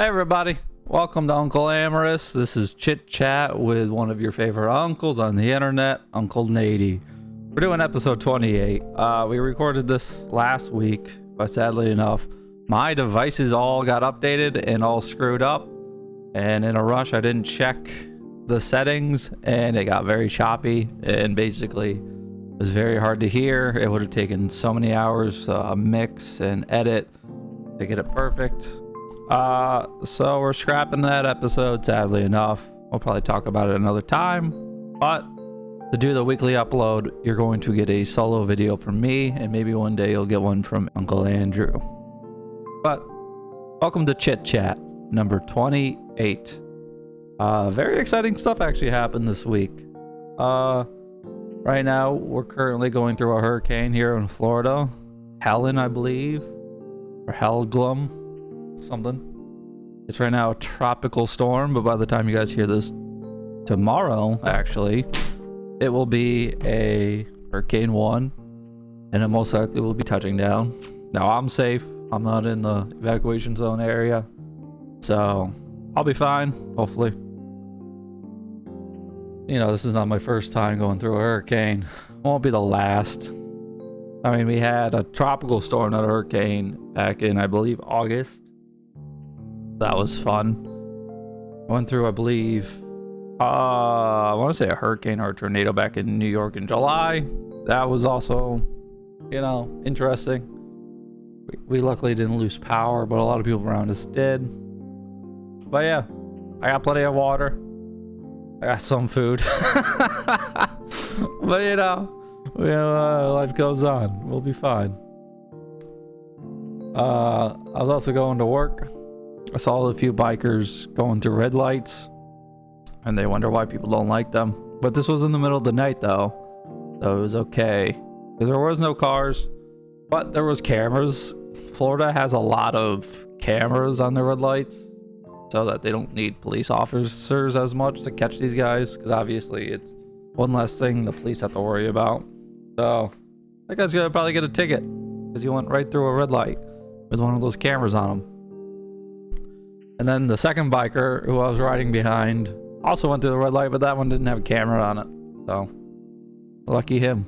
Hey everybody, welcome to Uncle Amorous. This is Chit Chat with one of your favorite uncles on the internet, Uncle Natty. We're doing episode 28. We recorded this last week, but sadly enough, my devices all got updated and all screwed up. And in a rush, I didn't check the settings and it got very choppy and basically it was very hard to hear. It would have taken so many hours to mix and edit to get it perfect. So we're scrapping that episode, sadly enough. We'll probably talk about it another time, but to do the weekly upload, you're going to get a solo video from me, and maybe one day you'll get one from Uncle Andrew. But welcome to Chit Chat number 28. Very exciting stuff actually happened this week. Right now we're currently going through a hurricane here in Florida. Helen, I believe, or Helglum. Something. It's right now a tropical storm, but by the time you guys hear this tomorrow, actually, it will be a Hurricane 1, and it most likely will be touching down. Now, I'm safe. I'm not in the evacuation zone area, so I'll be fine, hopefully. You know, this is not my first time going through a hurricane. Won't be the last. I mean, we had a tropical storm, not a hurricane, back in, I believe, August. That was fun. I went through, I believe, I want to say a hurricane or a tornado back in New York in July. That was also, you know, interesting. We luckily didn't lose power, but a lot of people around us did. But yeah, I got plenty of water. I got some food. But you know, life goes on. We'll be fine. I was also going to work. I saw a few bikers going through red lights, and they wonder why people don't like them. But this was in the middle of the night, though, so it was okay because there was no cars, but there was cameras. Florida has a lot of cameras on their red lights, so that they don't need police officers as much to catch these guys, because obviously it's one less thing the police have to worry about. So that guy's gonna probably get a ticket because he went right through a red light with one of those cameras on him. And then the second biker who I was riding behind also went through the red light, but that one didn't have a camera on it. So, lucky him.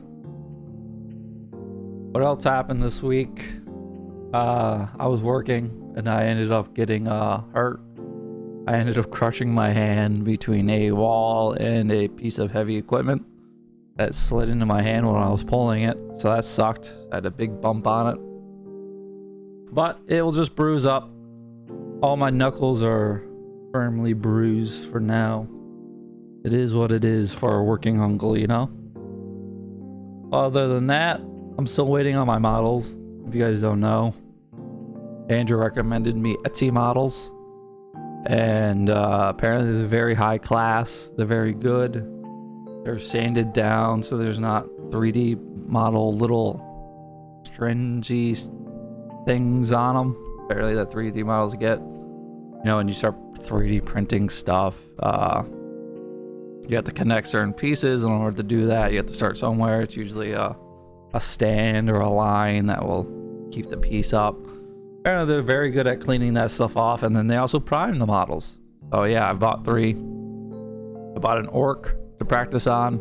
What else happened this week? I was working and I ended up getting hurt. I ended up crushing my hand between a wall and a piece of heavy equipment that slid into my hand when I was pulling it. So that sucked. I had a big bump on it. But it will just bruise up. All my knuckles are firmly bruised for now. It is what it is for a working uncle, you know? Other than that, I'm still waiting on my models. If you guys don't know, Andrew recommended me Etsy models. And apparently they're very high class. They're very good. They're sanded down, so there's not 3D model little stringy things on them. Apparently that 3D models get. You know, when you start 3D printing stuff, you have to connect certain pieces. And in order to do that, you have to start somewhere. It's usually a stand or a line that will keep the piece up. Apparently they're very good at cleaning that stuff off, and then they also prime the models. So yeah, I bought 3. I bought an orc to practice on,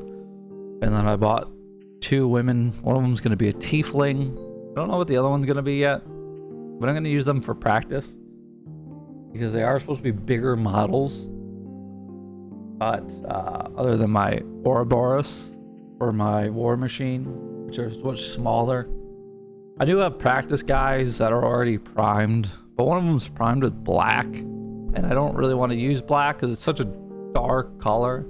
and then I bought 2 women. One of them's going to be a tiefling. I don't know what the other one's going to be yet, but I'm going to use them for practice because they are supposed to be bigger models. But other than my Ouroboros or my war machine, which are much smaller, I do have practice guys that are already primed, but one of them's primed with black, and I don't really want to use black because it's such a dark color.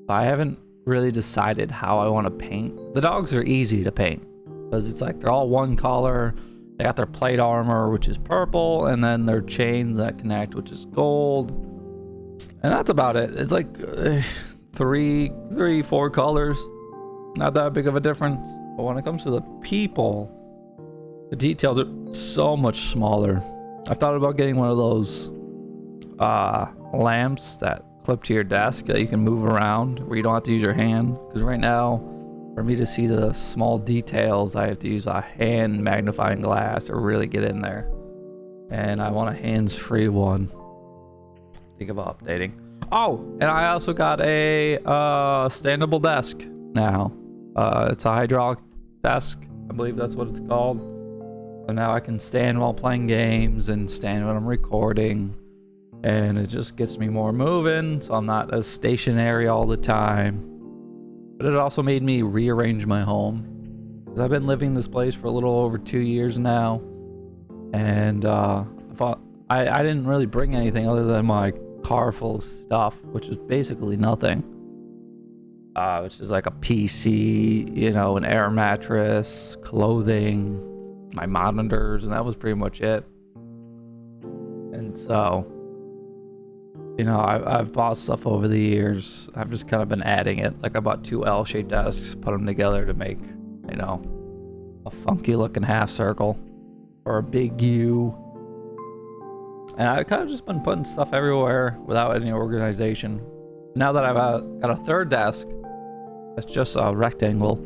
I haven't really decided how I want to paint. The dogs are easy to paint because it's like they're all one color. They got their plate armor, which is purple, and then their chains that connect, which is gold. And that's about it. It's like 4 colors. Not that big of a difference. But when it comes to the people, the details are so much smaller. I thought about getting one of those lamps that clip to your desk that you can move around where you don't have to use your hand. Because right now, for me to see the small details, I have to use a hand magnifying glass or really get in there. and I want a hands-free one. Think about updating. Oh, and I also got a standable desk now. It's a hydraulic desk. I believe that's what it's called. So now I can stand while playing games and stand when I'm recording. And it just gets me more moving, so I'm not as stationary all the time. But it also made me rearrange my home. 'Cause I've been living in this place for a little over 2 years now. And I thought I didn't really bring anything other than my car full of stuff, which is basically nothing. Which is like a PC, you know, an air mattress, clothing, my monitors, and that was pretty much it. And so, you know, I've bought stuff over the years. I've just kind of been adding it. Like I bought 2 L-shaped desks, put them together to make, you know, a funky looking half circle or a big U. And I've kind of just been putting stuff everywhere without any organization. Now that I've got a third desk, that's just a rectangle.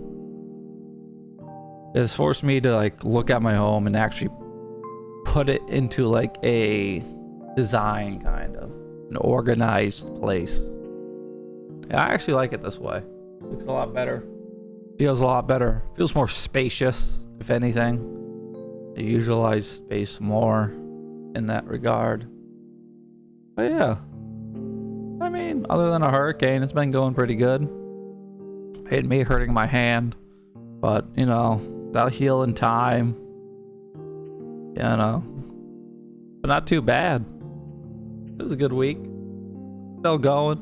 It's forced me to like look at my home and actually put it into like a design, kind of an organized place. Yeah, I actually like it this way. Looks a lot better. Feels a lot better. Feels more spacious, if anything. I usualize space more in that regard. But yeah, I mean, other than a hurricane, it's been going pretty good. Hate me hurting my hand, but you know, that'll heal in time. You know, but not too bad. It was a good week. Still going.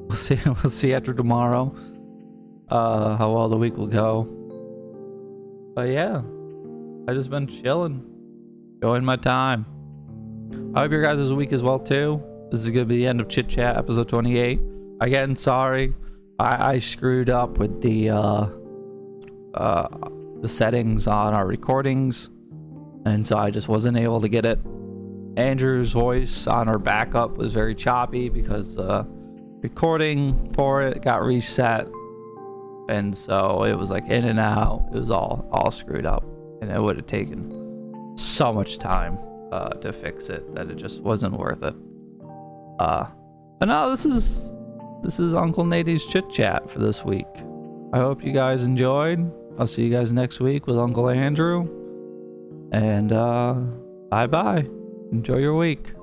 We'll see. We'll see after tomorrow how well the week will go. But yeah, I just been chilling, enjoying my time. I hope your guys' week as well too. This is gonna be the end of Chit Chat, episode 28. Again, sorry, I screwed up with the settings on our recordings, and so I just wasn't able to get it. Andrew's voice on our backup was very choppy because the recording for it got reset, and so it was like in and out. It was all screwed up, and it would have taken so much time to fix it that it just wasn't worth it. But no, this is Uncle Natty's Chit Chat for this week. I hope you guys enjoyed. I'll see you guys next week with Uncle Andrew, and bye bye. Enjoy your week.